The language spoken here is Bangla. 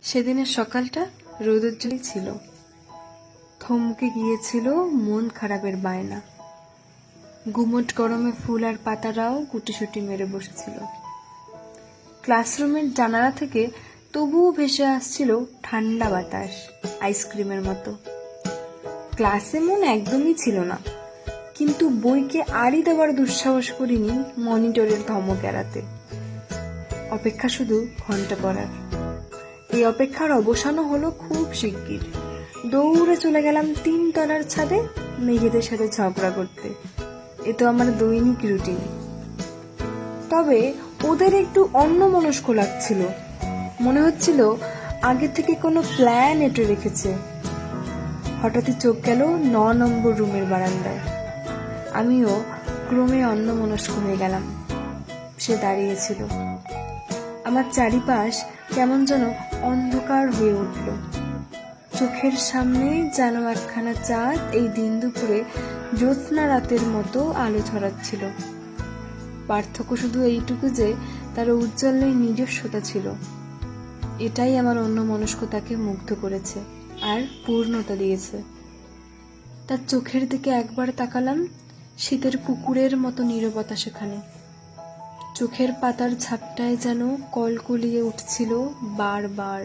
সেদিনের সকালটা রৌদ্রোজ্জ্বলই ছিল। থমকে গিয়েছিল মন খারাপের বায়না। গুমোট গরমে ফুল আর পাতারাও গুটিসুটি মেরে বসেছিল। ক্লাসরুমের জানালা থেকে তবুও ভেসে আসছিল ঠান্ডা বাতাস, আইসক্রিমের মতো। ক্লাসে মন একদমই ছিল না, কিন্তু বইকে আড়ি দেওয়ার দুঃসাহস করিনি মনিটরের ধমক এড়াতে। অপেক্ষা শুধু ঘন্টা পড়ার। এই অপেক্ষার অবসানও হলো খুব শিগগির। দৌড়ে চলে গেলাম 3 তলার ছাদে মেঘেদের সাথে ঝগড়া করতে। এ তো আমার দৈনিক রুটিন। তবে ওদের একটু অন্যমনস্ক লাগছিল। মনে হচ্ছিল আগে থেকে কোনো প্ল্যান এঁটে রেখেছে। হঠাৎই চোখ গেল 9 নম্বর রুমের বারান্দায়। আমিও ক্রমে অন্যমনস্ক হয়ে গেলাম। সে দাঁড়িয়েছিল। আমার চারিপাশ কেমন যেন অন্ধকার হয়ে উঠল। চোখের সামনে যেন একখানা চাঁদ এই দিন দুপুরে জ্যোৎস্না রাতের মতো আলো ছড়াচ্ছিল। পার্থক্য শুধু এইটুকু যে তার উজ্জ্বলের নিজস্বতা ছিল। এটাই আমার অন্যমনস্কতাকে মুগ্ধ করেছে আর পূর্ণতা দিয়েছে। তার চোখের দিকে একবার তাকালাম, শীতের পুকুরের মতো নীরবতা সেখানে। চোখের পাতার ঝাপটায় যেন কলকলিয়ে উঠছিল বারবার।